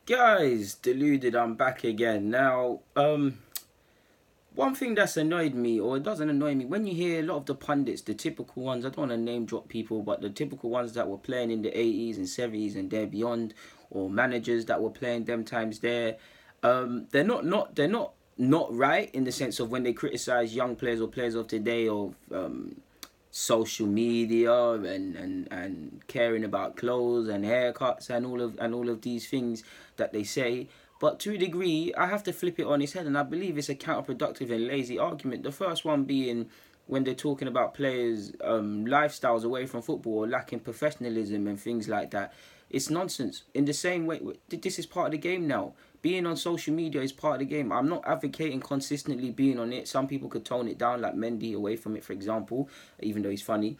Guys, deluded, I'm back again. Now, one thing that's annoyed me, or it doesn't annoy me, when you hear a lot of the pundits, the typical ones, I don't want to name drop people, but the typical ones that were playing in the 80s and 70s and there beyond, or managers that were playing them times there, they're not right in the sense of when they criticize young players or players of today of social media and caring about clothes and haircuts and all of these things that they say. But to a degree, I have to flip it on its head, and I believe it's a counterproductive and lazy argument. The first one being when they're talking about players' lifestyles away from football or lacking professionalism and things like that. It's nonsense. In the same way, this is part of the game now. Being on social media is part of the game. I'm not advocating consistently being on it. Some people could tone it down, like Mendy away from it, for example, even though he's funny.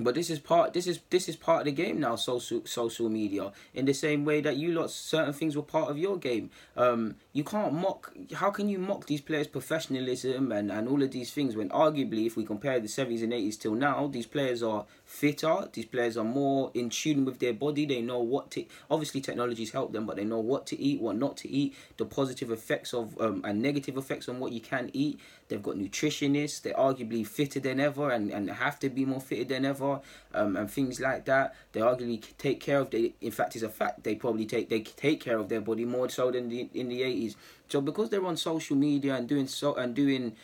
But this is part of the game now. Social media, in the same way that you lot, certain things were part of your game. You can't mock. How can you mock these players' professionalism and all of these things when arguably, if we compare the 70s and 80s till now, these players are fitter. These players are more in tune with their body. They know what to. Obviously, technology's helped them, but they know what to eat, what not to eat. The positive effects of and negative effects on what you can eat. They've got nutritionists. They're arguably fitter than ever and have to be more fitted than ever. And things like that. They arguably take care of. In fact, it's a fact. They take care of their body more so than in the 80s. So because they're on social media and doing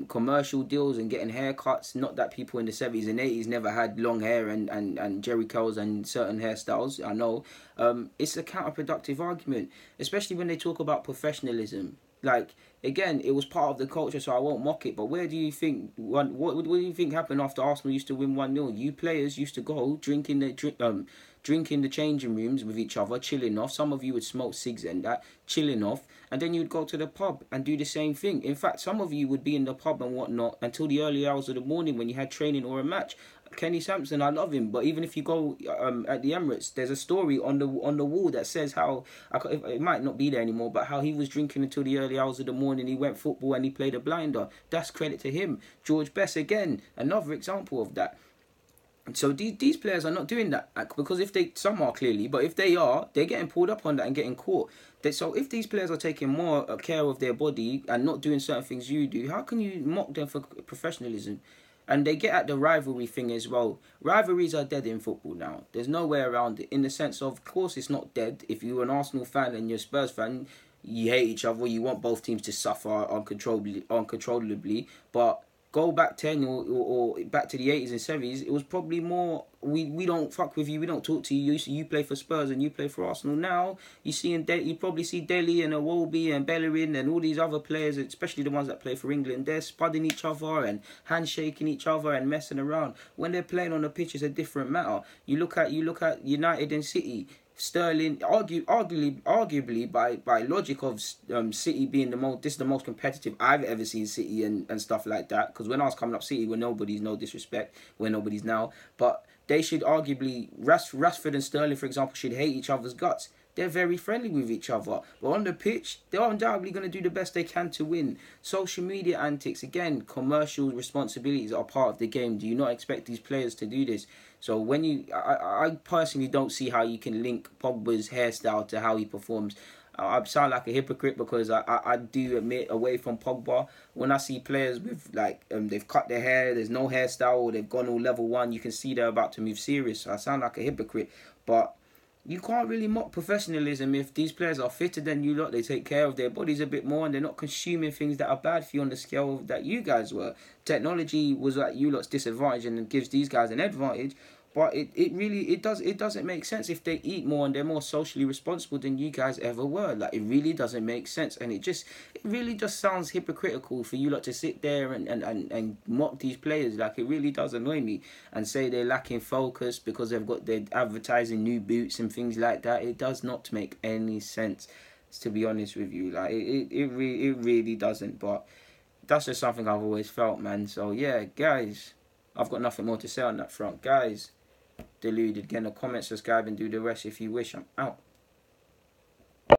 commercial deals and getting haircuts, not that people in the 70s and 80s never had long hair and jerry curls and certain hairstyles, I know, it's a counterproductive argument, especially when they talk about professionalism. Like, again, it was part of the culture, so I won't mock it. But where do you think what do you think happened after Arsenal used to win 1-0? You players used to go drink in the changing rooms with each other, chilling off. Some of you would smoke cigs and that, chilling off, and then you'd go to the pub and do the same thing. In fact, some of you would be in the pub and whatnot until the early hours of the morning when you had training or a match. Kenny Sampson, I love him, but even if you go at the Emirates, there's a story on the wall that says how, it might not be there anymore, but how he was drinking until the early hours of the morning. He went football and he played a blinder. That's credit to him. George Best, again, another example of that. So these players are not doing that, because some are clearly, but if they are, they're getting pulled up on that and getting caught. So if these players are taking more care of their body and not doing certain things you do, how can you mock them for professionalism? And they get at the rivalry thing as well. Rivalries are dead in football now. There's no way around it. In the sense of course, it's not dead. If you're an Arsenal fan and you're a Spurs fan, you hate each other. You want both teams to suffer uncontrollably. But go back 10 or back to the 80s and 70s, it was probably more, we don't fuck with you, we don't talk to you. You play for Spurs and you play for Arsenal. Now, you probably see Dele and Iwobi and Bellerin and all these other players, especially the ones that play for England, they're spudding each other and handshaking each other and messing around. When they're playing on the pitch, it's a different matter. You look at United and City. Sterling, arguably by logic of City being the most competitive I've ever seen City and stuff like that. Because when I was coming up, City were nobody's, no disrespect, we're nobody's now. But they should arguably, Rashford and Sterling, for example, should hate each other's guts. They're very friendly with each other. But on the pitch, they're undoubtedly going to do the best they can to win. Social media antics, again, commercial responsibilities are part of the game. Do you not expect these players to do this? So when I personally don't see how you can link Pogba's hairstyle to how he performs. I sound like a hypocrite because I do admit, away from Pogba, when I see players with they've cut their hair, there's no hairstyle, or they've gone all level 1, you can see they're about to move serious. So I sound like a hypocrite, but you can't really mock professionalism if these players are fitter than you lot. They take care of their bodies a bit more and they're not consuming things that are bad for you on the scale that you guys were. Technology was at you lot's disadvantage and gives these guys an advantage. But it doesn't make sense if they eat more and they're more socially responsible than you guys ever were. Like, it really doesn't make sense, and it really just sounds hypocritical for you lot to sit there and mock these players. Like, it really does annoy me, and say they're lacking focus because they're advertising new boots and things like that. It does not make any sense, to be honest with you. Like, it really doesn't. But that's just something I've always felt, man. So yeah, guys, I've got nothing more to say on that front, guys. Deluded. Get in the comments, subscribe, and do the rest if you wish. I'm out.